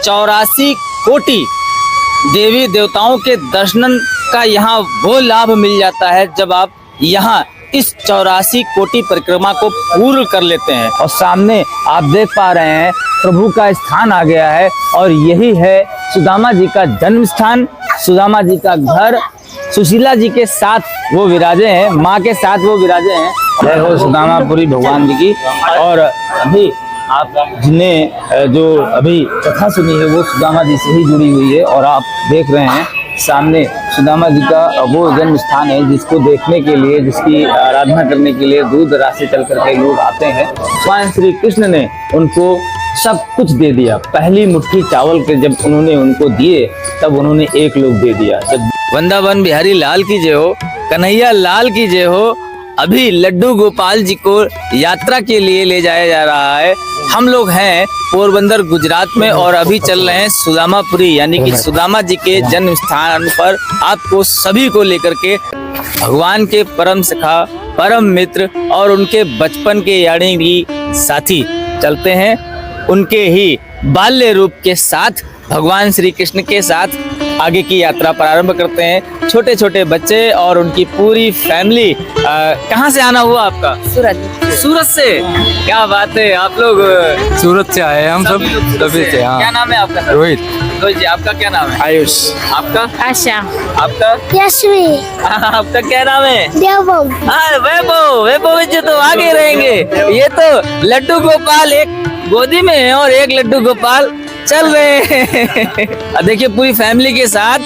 84 कोटि देवी देवताओं के दर्शन का यहाँ वो लाभ मिल जाता है जब आप यहाँ इस 84 कोटि परिक्रमा को पूर्ण कर लेते हैं। और सामने आप देख पा रहे हैं प्रभु का स्थान आ गया है और यही है सुदामा जी का जन्म स्थान, सुदामा जी का घर। सुशीला जी के साथ वो विराजे हैं, माँ के साथ वो विराजे हैं। जय हो सुदामापुरी भगवान जी की। और अभी आप जिन्हें जो अभी कथा सुनी है वो सुदामा जी से ही जुड़ी हुई है और आप देख रहे हैं सामने सुदामा जी का वो जन्म स्थान है जिसको देखने के लिए, जिसकी आराधना करने के लिए दूर दराज से चल करके लोग आते हैं। स्वयं श्री कृष्ण ने उनको सब कुछ दे दिया। पहली मुट्ठी चावल के जब उन्होंने उनको दिए तब उन्होंने एक लोग दे दिया। जब वृंदावन बिहारी लाल की जय हो, कन्हैया लाल की जय हो। अभी लड्डू गोपाल जी को यात्रा के लिए ले जाया जा रहा है। हम लोग हैं पोरबंदर गुजरात में और अभी चल रहे हैं सुदामापुरी यानी कि सुदामा जी के जन्म स्थान पर। आपको सभी को लेकर के भगवान के परम सखा, परम मित्र और उनके बचपन के यानी कि साथी चलते हैं। उनके ही बाल्य रूप के साथ भगवान श्री कृष्ण के साथ आगे की यात्रा प्रारंभ करते हैं। छोटे छोटे बच्चे और उनकी पूरी फैमिली। कहाँ से आना हुआ आपका? सूरत से। क्या बात है, आप लोग सूरत से आए हैं हम सब तभी से। हाँ। क्या नाम है आपका? रोहित। रोहित जी, आपका क्या नाम है? आयुष। आपका? आशा। आपका? यशवी। आपका क्या नाम है? देवभोग। वैभव। वैभव जी तो आगे रहेंगे। ये तो लड्डू गोपाल एक गोदी में है और एक लड्डू गोपाल चल रहे हैं। देखिए पूरी फैमिली के साथ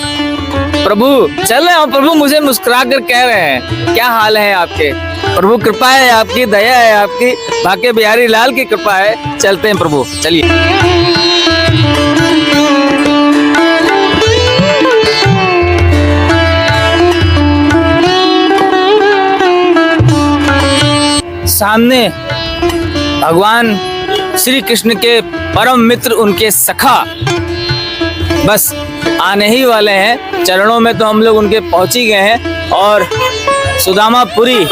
प्रभु चल रहे हैं। प्रभु मुझे मुस्कुरा कर कह रहे हैं क्या हाल है आपके? प्रभु कृपा है आपकी, दया है आपकी, भाग्य बिहारी लाल की कृपा है। चलते हैं प्रभु, चलिए। सामने भगवान श्री कृष्ण के परम मित्र, उनके सखा बस आने ही वाले हैं। चरणों में तो हम लोग उनके पहुंच ही गए हैं और सुदामापुरी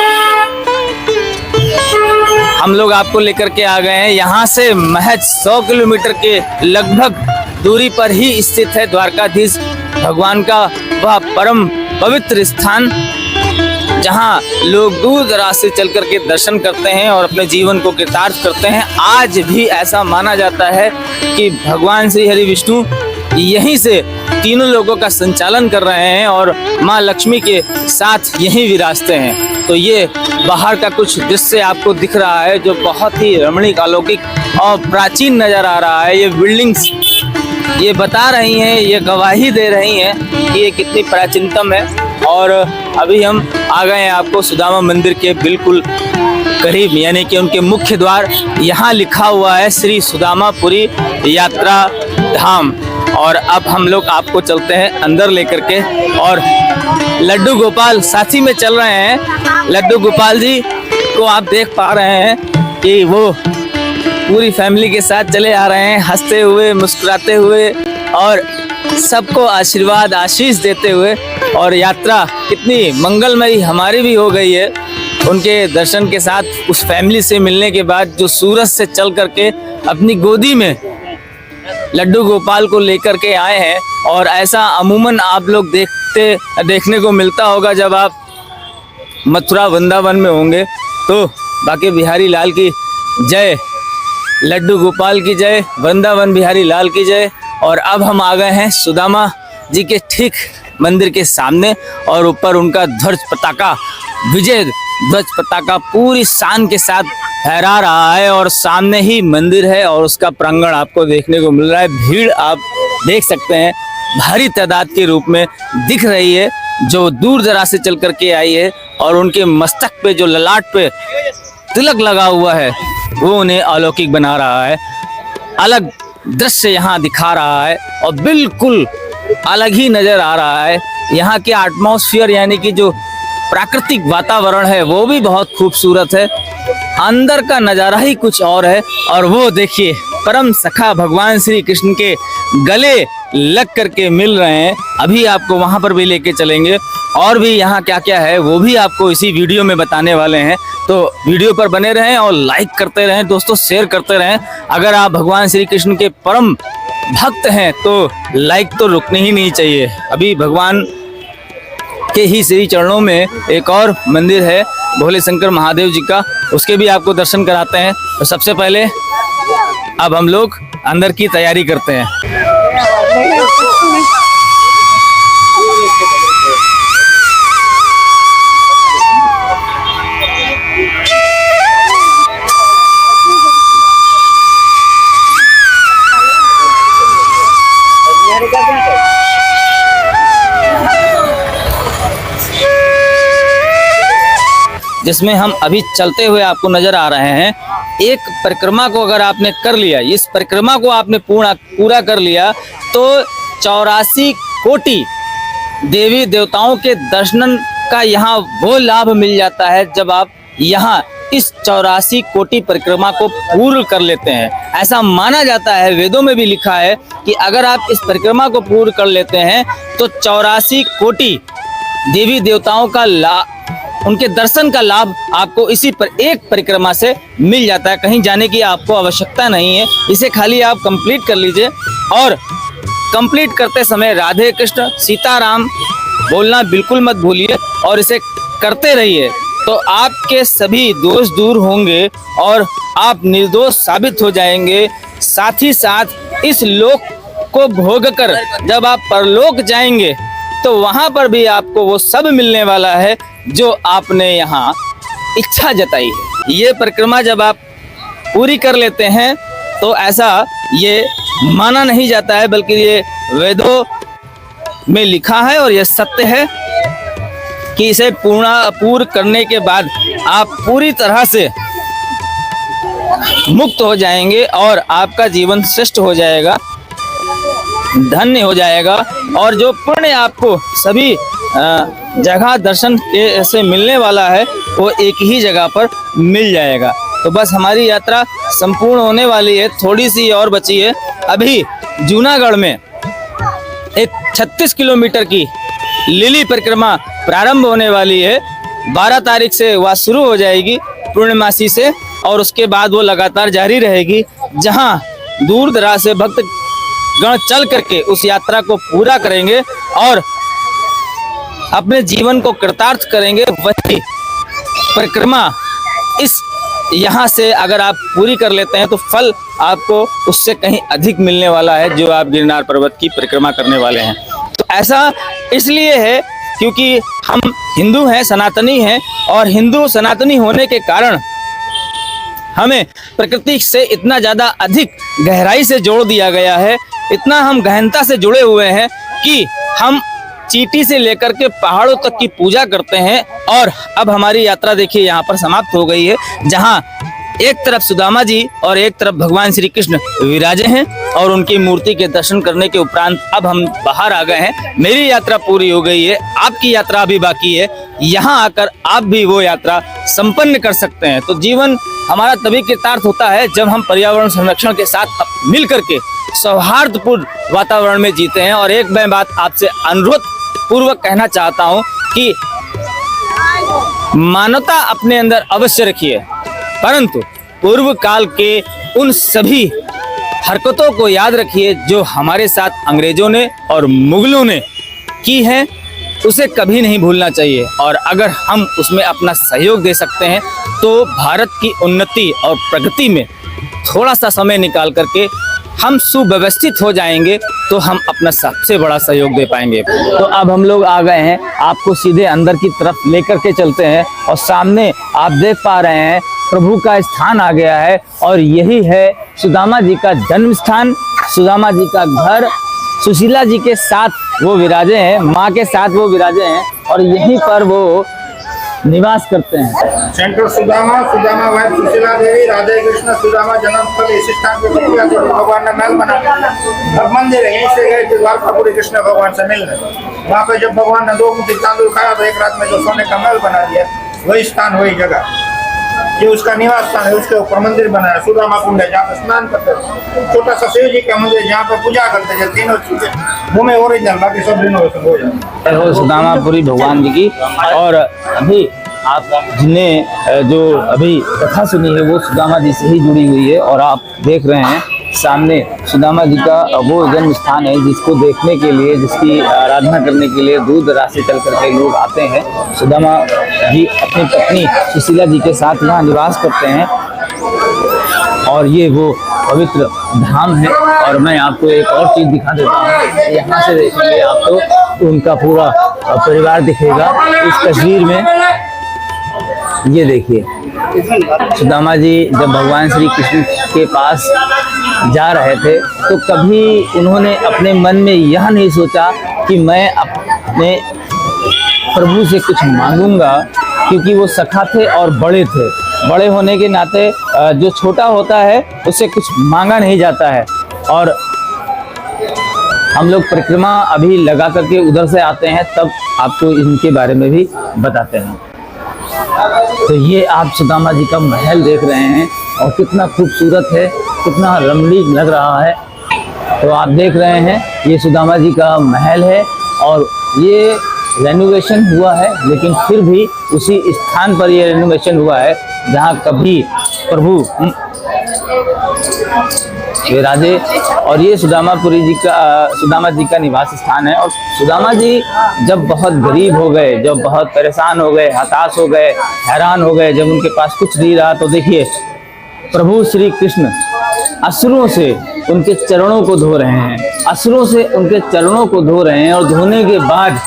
हम लोग आपको लेकर के आ गए हैं। यहाँ से महज 100 किलोमीटर के लगभग दूरी पर ही स्थित है द्वारकाधीश भगवान का वह परम पवित्र स्थान, जहाँ लोग दूर दराज से चल करके दर्शन करते हैं और अपने जीवन को कृतार्थ करते हैं। आज भी ऐसा माना जाता है कि भगवान श्री हरि विष्णु यहीं से तीनों लोगों का संचालन कर रहे हैं और माँ लक्ष्मी के साथ यहीं विराजते हैं। तो ये बाहर का कुछ दृश्य आपको दिख रहा है जो बहुत ही रमणीक, अलौकिक और प्राचीन नजर आ रहा है। ये बिल्डिंग्स ये बता रही हैं, ये गवाही दे रही हैं कि ये कितनी प्राचीनतम है। और अभी हम आ गए हैं आपको सुदामा मंदिर के बिल्कुल करीब, यानी कि उनके मुख्य द्वार। यहाँ लिखा हुआ है श्री सुदामापुरी यात्रा धाम। और अब हम लोग आपको चलते हैं अंदर लेकर के। और लड्डू गोपाल साथी में चल रहे हैं। लड्डू गोपाल जी को आप देख पा रहे हैं कि वो पूरी फैमिली के साथ चले आ रहे हैं, हंसते हुए, मुस्कुराते हुए और सबको आशीर्वाद आशीष देते हुए। और यात्रा कितनी मंगलमयी हमारी भी हो गई है उनके दर्शन के साथ। उस फैमिली से मिलने के बाद जो सूरत से चल करके अपनी गोदी में लड्डू गोपाल को लेकर के आए हैं। और ऐसा अमूमन आप लोग देखने को मिलता होगा जब आप मथुरा वृंदावन में होंगे। तो बाकी बिहारी लाल की जय, लड्डू गोपाल की जय, वृंदावन बिहारी लाल की जय। और अब हम आ गए हैं सुदामा जी के ठीक मंदिर के सामने और ऊपर उनका ध्वज पताका, विजय ध्वज पताका पूरी शान के साथ फहरा रहा है। और सामने ही मंदिर है और उसका प्रांगण आपको देखने को मिल रहा है। भीड़ आप देख सकते हैं भारी तादाद के रूप में दिख रही है जो दूर दराज से चल करके आई है। और उनके मस्तक पे जो ललाट पे तिलक लगा हुआ है वो उन्हें अलौकिक बना रहा है। अलग दृश्य यहाँ दिखा रहा है और बिल्कुल अलग ही नजर आ रहा है। यहाँ के एटमॉस्फेयर यानी कि जो प्राकृतिक वातावरण है वो भी बहुत खूबसूरत है। अंदर का नज़ारा ही कुछ और है। और वो देखिए परम सखा भगवान श्री कृष्ण के गले लग करके मिल रहे हैं। अभी आपको वहाँ पर भी लेके चलेंगे और भी यहाँ क्या क्या है वो भी आपको इसी वीडियो में बताने वाले हैं। तो वीडियो पर बने रहें और लाइक करते रहें दोस्तों, शेयर करते रहें। अगर आप भगवान श्री कृष्ण के परम भक्त हैं तो लाइक तो रुकनी ही नहीं चाहिए। अभी भगवान के ही श्री चरणों में एक और मंदिर है भोले शंकर महादेव जी का, उसके भी आपको दर्शन कराते हैं। तो सबसे पहले अब हम लोग अंदर की तैयारी करते हैं। जिसमें हम अभी चलते हुए आपको नजर आ रहे हैं। एक परिक्रमा को अगर आपने कर लिया, इस परिक्रमा को आपने पूरा कर लिया तो 84 कोटि देवी देवताओं के दर्शन का यहाँ वो लाभ मिल जाता है जब आप यहाँ इस 84 कोटि परिक्रमा को पूर्ण कर लेते हैं। ऐसा माना जाता है, वेदों में भी लिखा है कि अगर आप इस परिक्रमा को पूर्ण कर लेते हैं तो 84 कोटि देवी देवताओं का उनके दर्शन का लाभ आपको इसी पर एक परिक्रमा से मिल जाता है। कहीं जाने की आपको आवश्यकता नहीं है, इसे खाली आप कंप्लीट कर लीजिए और कंप्लीट करते समय राधे कृष्ण सीताराम बोलना बिल्कुल मत भूलिए और इसे करते रहिए तो आपके सभी दोष दूर होंगे और आप निर्दोष साबित हो जाएंगे। साथ ही साथ इस लोक को भोग कर जब आप परलोक जाएंगे तो वहां पर भी आपको वो सब मिलने वाला है जो आपने यहाँ इच्छा जताई है। ये परिक्रमा जब आप पूरी कर लेते हैं तो ऐसा ये माना नहीं जाता है, बल्कि ये वेदों में लिखा है और ये सत्य है कि इसे पूर्ण करने के बाद आप पूरी तरह से मुक्त हो जाएंगे और आपका जीवन श्रेष्ठ हो जाएगा, धन्य हो जाएगा और जो पुण्य आपको सभी जगह दर्शन से मिलने वाला है वो एक ही जगह पर मिल जाएगा। तो बस हमारी यात्रा संपूर्ण होने वाली है, थोड़ी सी और बची है। अभी जूनागढ़ में एक 36 किलोमीटर की लिली परिक्रमा प्रारंभ होने वाली है। 12 तारीख से वह शुरू हो जाएगी पूर्णमासी से और उसके बाद वो लगातार जारी रहेगी, जहां दूर दराज से भक्त गण चल करके उस यात्रा को पूरा करेंगे और अपने जीवन को कृतार्थ करेंगे। वही परिक्रमा इस यहाँ से अगर आप पूरी कर लेते हैं तो फल आपको उससे कहीं अधिक मिलने वाला है जो आप गिरनार पर्वत की परिक्रमा करने वाले हैं। तो ऐसा इसलिए है क्योंकि हम हिंदू हैं, सनातनी हैं और हिंदू सनातनी होने के कारण हमें प्रकृति से इतना ज़्यादा अधिक गहराई से जोड़ दिया गया है, इतना हम गहनता से जुड़े हुए हैं कि हम चींटी से लेकर के पहाड़ों तक की पूजा करते हैं। और अब हमारी यात्रा देखिए यहाँ पर समाप्त हो गई है, जहाँ एक तरफ सुदामा जी और एक तरफ भगवान श्री कृष्ण विराजे हैं और उनकी मूर्ति के दर्शन करने के उपरांत अब हम बाहर आ गए हैं। मेरी यात्रा पूरी हो गई है, आपकी यात्रा अभी बाकी है। यहाँ आकर आप भी वो यात्रा संपन्न कर सकते हैं। तो जीवन हमारा तभी कृतार्थ होता है जब हम पर्यावरण संरक्षण के साथ मिल करके सौहार्दपूर्ण वातावरण में जीते हैं। और एक मैं बात आपसे अनुरोध पूर्वक कहना चाहता हूँ कि मानवता अपने अंदर अवश्य रखिए, परंतु पूर्व काल के उन सभी हरकतों को याद रखिए जो हमारे साथ अंग्रेजों ने और मुगलों ने की है, उसे कभी नहीं भूलना चाहिए। और अगर हम उसमें अपना सहयोग दे सकते हैं तो भारत की उन्नति और प्रगति में थोड़ा सा समय निकाल करके हम सुव्यवस्थित हो जाएंगे तो हम अपना सबसे बड़ा सहयोग दे पाएंगे। तो अब हम लोग आ गए हैं, आपको सीधे अंदर की तरफ लेकर के चलते हैं और सामने आप देख पा रहे हैं प्रभु का स्थान आ गया है और यही है सुदामा जी का जन्म स्थान, सुदामा जी का घर। सुशीला जी के साथ वो विराजे हैं, माँ के साथ वो विराजे हैं और यहीं पर वो निवास करते हैं। सेंटर सुदामा, सुदामा वाइफ सुशीला देवी, राधे कृष्ण सुदामा जन्म स्थल इस स्थान पे भगवान ने महल बना दिया। अब मंदिर है, यहीं से गए थे द्वारकापुरी कृष्ण भगवान से मिलने। वहाँ पे जब भगवान ने 2 मुट्ठी तांदूल खाया तो एक रात में जो सोने का महल बना दिया, वही स्थान वही जगह ये उसका निवास स्थान है। उसके ऊपर मंदिर बनाया सुदामा कुंड है, जहाँ पे स्नान करते हैं। छोटा सा शिव जी का मंदिर जहाँ पे पूजा करते हैं। तीनों चीजें वो में ओरिजिनल, बाकी सब रिनोवेशन हो जाए। सुदामापुरी भगवान जी की। और अभी आपने जो अभी कथा सुनी है वो सुदामा जी से ही जुड़ी हुई है और आप देख रहे हैं सामने सुदामा जी का वो जन्म स्थान है जिसको देखने के लिए, जिसकी आराधना करने के लिए दूर दराज से चल करके लोग आते हैं। सुदामा जी अपनी पत्नी सुशीला जी के साथ यहाँ निवास करते हैं और ये वो पवित्र धाम है। और मैं आपको एक और चीज दिखा देता हूँ, यहाँ से देखेंगे आप तो उनका पूरा परिवार दिखेगा इस तस्वीर में। ये देखिए, सुदामा जी जब भगवान श्री कृष्ण के पास जा रहे थे तो कभी उन्होंने अपने मन में यह नहीं सोचा कि मैं अपने प्रभु से कुछ मांगूंगा, क्योंकि वो सखा थे और बड़े थे। बड़े होने के नाते जो छोटा होता है उससे कुछ मांगा नहीं जाता है। और हम लोग परिक्रमा अभी लगा करके उधर से आते हैं, तब आपको इनके बारे में भी बताते हैं। तो ये आप सुदामा जी का महल देख रहे हैं और कितना खूबसूरत है, कितना रमणीक लग रहा है। तो आप देख रहे हैं ये सुदामा जी का महल है और ये रेनोवेशन हुआ है, लेकिन फिर भी उसी स्थान पर ये रेनोवेशन हुआ है जहाँ कभी प्रभु विराजे। और ये सुदामा जी का निवास स्थान है। और सुदामा जी जब बहुत गरीब हो गए, जब बहुत परेशान हो गए, हताश हो गए, हैरान हो गए, जब उनके पास कुछ नहीं रहा, तो देखिए प्रभु श्री कृष्ण अश्रुओं से उनके चरणों को धो रहे हैं, अश्रुओं से उनके चरणों को धो रहे हैं। और धोने के बाद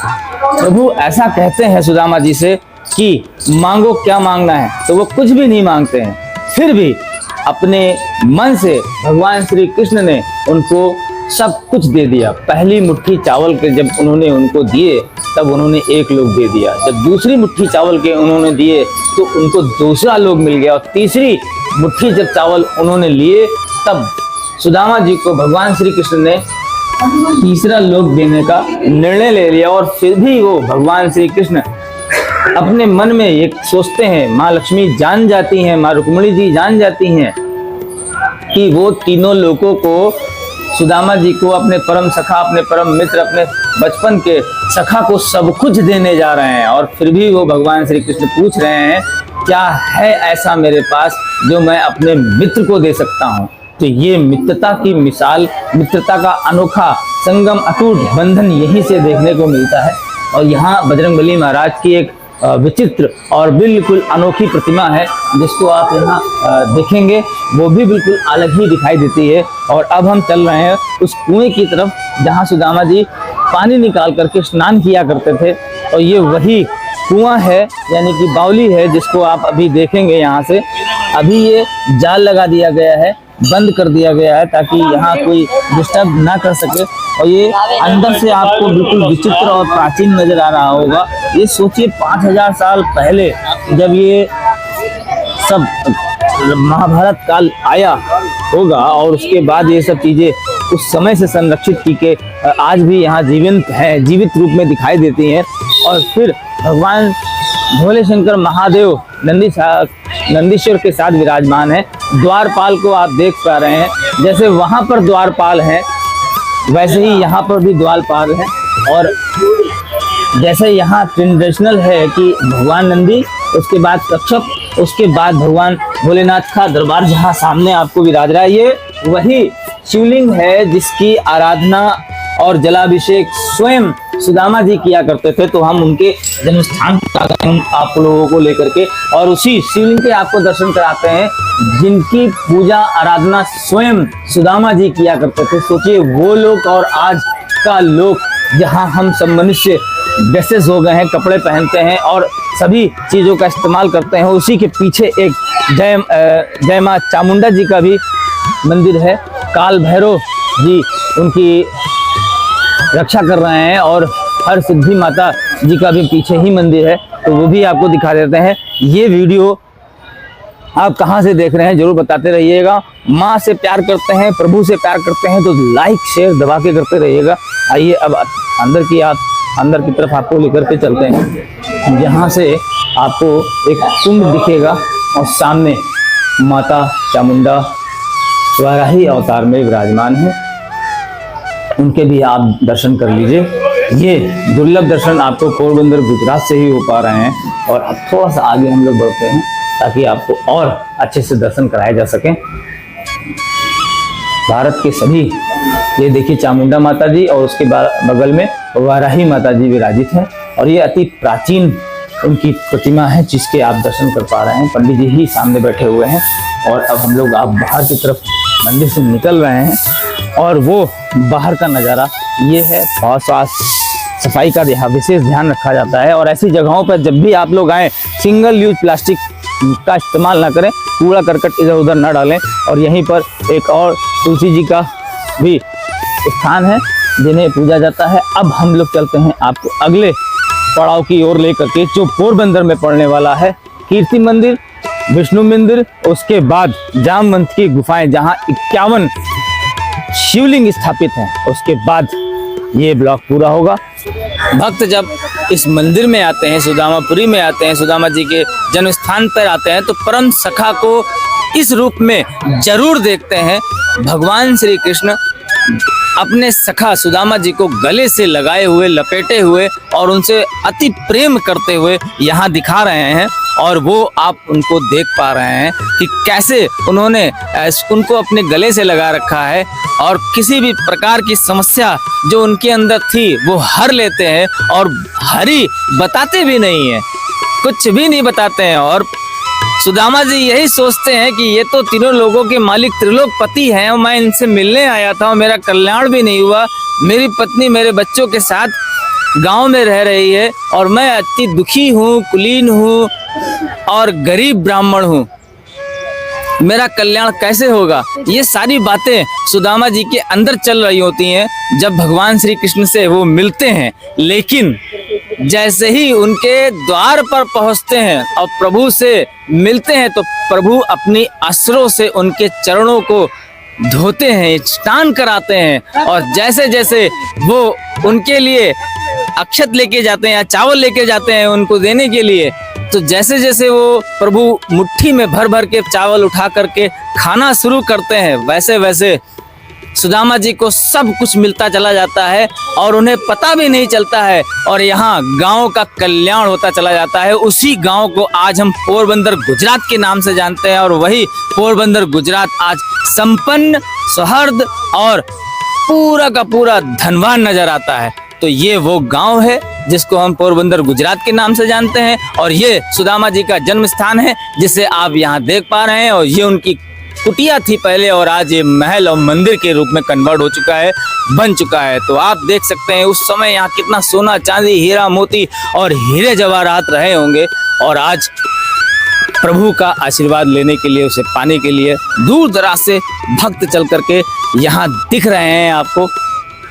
प्रभु ऐसा कहते हैं सुदामा जी से कि मांगो, क्या मांगना है। तो वो कुछ भी नहीं मांगते हैं, फिर भी अपने मन से भगवान श्री कृष्ण ने उनको सब कुछ दे दिया। पहली मुट्ठी चावल के जब उन्होंने उनको दिए तब उन्होंने एक लोग दे दिया, जब दूसरी मुट्ठी चावल के उन्होंने दिए तो उनको दूसरा लोग मिल गया, और तीसरी मुट्ठी जब चावल उन्होंने लिए तब सुदामा जी को भगवान श्री कृष्ण ने तीसरा लोग देने का निर्णय ले लिया। और फिर भी वो भगवान श्री कृष्ण अपने मन में एक सोचते हैं, माँ लक्ष्मी जान जाती हैं, माँ रुक्मिणी जी जान जाती हैं कि वो तीनों लोगों को, सुदामा जी को, अपने परम सखा, अपने परम मित्र, अपने बचपन के सखा को सब कुछ देने जा रहे हैं। और फिर भी वो भगवान श्री कृष्ण पूछ रहे हैं, क्या है ऐसा मेरे पास जो मैं अपने मित्र को दे सकता हूँ। तो ये मित्रता की मिसाल, मित्रता का अनोखा संगम, अटूट बंधन यहीं से देखने को मिलता है। और यहाँ बजरंगबली महाराज की एक विचित्र और बिल्कुल अनोखी प्रतिमा है, जिसको आप यहाँ देखेंगे, वो भी बिल्कुल अलग ही दिखाई देती है। और अब हम चल रहे हैं उस कुएं की तरफ जहाँ सुदामा जी पानी निकाल करके स्नान किया करते थे। और ये वही कुआं है, यानी कि बावली है, जिसको आप अभी देखेंगे। यहाँ से अभी ये जाल लगा दिया गया है, बंद कर दिया गया है, ताकि यहाँ कोई डिस्टर्ब ना कर सके। और ये अंदर से आपको बिल्कुल विचित्र और प्राचीन नजर आ रहा होगा। ये सोचिए 5000 साल पहले जब ये सब महाभारत काल आया होगा, और उसके बाद ये सब चीजें उस समय से संरक्षित की के आज भी यहाँ जीवित है, जीवित रूप में दिखाई देती हैं। और फिर भगवान भोले शंकर महादेव नंदीश्वर के साथ विराजमान है। द्वारपाल को आप देख पा रहे हैं, जैसे वहां पर द्वारपाल है वैसे ही यहाँ पर भी द्वारपाल है। और जैसे यहाँ ट्रेडिशनल है कि भगवान नंदी, उसके बाद कच्छप, उसके बाद भगवान भोलेनाथ का दरबार जहाँ सामने आपको विराज रहा है, ये वही शिवलिंग है जिसकी आराधना और जलाभिषेक स्वयं सुदामा जी किया करते थे। तो हम उनके जन्म स्थान पर हम आप लोगों को लेकर के और उसी शिवलिंग के आपको दर्शन कराते हैं, जिनकी पूजा आराधना स्वयं सुदामा जी किया करते थे। सोचिए वो लोग और आज का लोग, जहाँ हम सब मनुष्य ड्रेसेस हो गए हैं, कपड़े पहनते हैं और सभी चीज़ों का इस्तेमाल करते हैं, उसी के पीछे एक जय माँ चामुंडा जी का भी मंदिर है। काल भैरव जी उनकी रक्षा कर रहे हैं और हर सिद्धि माता जी का भी पीछे ही मंदिर है, तो वो भी आपको दिखा देते हैं। ये वीडियो आप कहाँ से देख रहे हैं जरूर बताते रहिएगा। माँ से प्यार करते हैं, प्रभु से प्यार करते हैं तो लाइक शेयर दबा के करते रहिएगा। आइए अब अंदर की तरफ आपको लेकर के चलते हैं, जहाँ से आपको एक कुंड दिखेगा और सामने माता चामुंडा वाराही अवतार में विराजमान है, उनके भी आप दर्शन कर लीजिए। ये दुर्लभ दर्शन आपको पोरबंदर गुजरात से ही हो पा रहे हैं। और अब थोड़ा सा आगे हम लोग बढ़ते हैं ताकि आपको और अच्छे से दर्शन कराए जा सकें। भारत के सभी, ये देखिए चामुंडा माता जी और उसके बगल में वाराही माता जी विराजित हैं और ये अति प्राचीन उनकी प्रतिमा है जिसके आप दर्शन कर पा रहे हैं। पंडित जी ही सामने बैठे हुए हैं और अब हम लोग आप बाहर की तरफ मंदिर से निकल रहे हैं और वो बाहर का नज़ारा ये है। बहुत साफ सफाई का यहाँ विशेष ध्यान रखा जाता है और ऐसी जगहों पर जब भी आप लोग आएँ सिंगल यूज प्लास्टिक का इस्तेमाल ना करें, कूड़ा करकट इधर उधर न डालें। और यहीं पर एक और तुलसी जी का भी स्थान है जिन्हें पूजा जाता है। अब हम लोग चलते हैं आपको अगले पड़ाव की ओर लेकर के, जो पोरबंदर में पड़ने वाला है। कीर्ति मंदिर, विष्णु मंदिर, उसके बाद जामवंत की गुफाएं जहां 51 शिवलिंग स्थापित हैं, उसके बाद ये ब्लॉक पूरा होगा। भक्त जब इस मंदिर में आते हैं, सुदामापुरी में आते हैं, सुदामा जी के जन्म स्थान पर आते हैं तो परम सखा को इस रूप में जरूर देखते हैं। भगवान श्री कृष्ण अपने सखा सुदामा जी को गले से लगाए हुए, लपेटे हुए और उनसे अति प्रेम करते हुए यहाँ दिखा रहे हैं और वो आप उनको देख पा रहे हैं कि कैसे उन्होंने उनको अपने गले से लगा रखा है और किसी भी प्रकार की समस्या जो उनके अंदर थी वो हर लेते हैं और हरी बताते भी नहीं है, कुछ भी नहीं बताते हैं। और सुदामा जी यही सोचते हैं कि ये तो तीनों लोगों के मालिक त्रिलोकपति हैं और मैं इनसे मिलने आया था और मेरा कल्याण भी नहीं हुआ। मेरी पत्नी मेरे बच्चों के साथ गांव में रह रही है और मैं अति दुखी हूँ, कुलीन हूँ और गरीब ब्राह्मण हूँ, मेरा कल्याण कैसे होगा। ये सारी बातें सुदामा जी के अंदर चल रही होती हैं जब भगवान श्री कृष्ण से वो मिलते हैं। लेकिन जैसे ही उनके द्वार पर पहुंचते हैं और प्रभु से मिलते हैं तो प्रभु अपनी अस्त्रों से उनके चरणों को धोते हैं, स्नान कराते हैं और जैसे जैसे वो उनके लिए अक्षत लेके जाते हैं या चावल लेके जाते हैं उनको देने के लिए, तो जैसे जैसे वो प्रभु मुट्ठी में भर भर के चावल उठा करके खाना शुरू करते हैं, वैसे वैसे सुदामा जी को सब कुछ मिलता चला जाता है और उन्हें पता भी नहीं चलता है और यहाँ गांव का कल्याण होता चला जाता है। उसी गांव को आज हम पोरबंदर गुजरात के नाम से जानते हैं और वही पोरबंदर गुजरात आज संपन्न, सौहार्द और पूरा का पूरा धनवान नजर आता है। तो ये वो गांव है जिसको हम पोरबंदर गुजरात के नाम से जानते हैं और ये सुदामा जी का जन्म स्थान है जिसे आप यहाँ देख पा रहे हैं। और ये उनकी कुटिया थी पहले और आज ये महल और मंदिर के रूप में कन्वर्ट हो चुका है, बन चुका है। तो आप देख सकते हैं उस समय यहाँ कितना सोना चांदी, हीरा मोती और हीरे जवाहरात रहे होंगे और आज प्रभु का आशीर्वाद लेने के लिए, उसे पाने के लिए दूर दराज से भक्त चल करके यहाँ दिख रहे हैं आपको।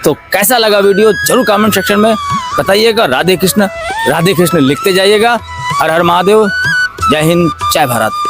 तो कैसा लगा वीडियो जरूर कमेंट सेक्शन में बताइएगा। राधे कृष्ण लिखते जाइएगा। हर हर महादेव। जय हिंद, जय भारत।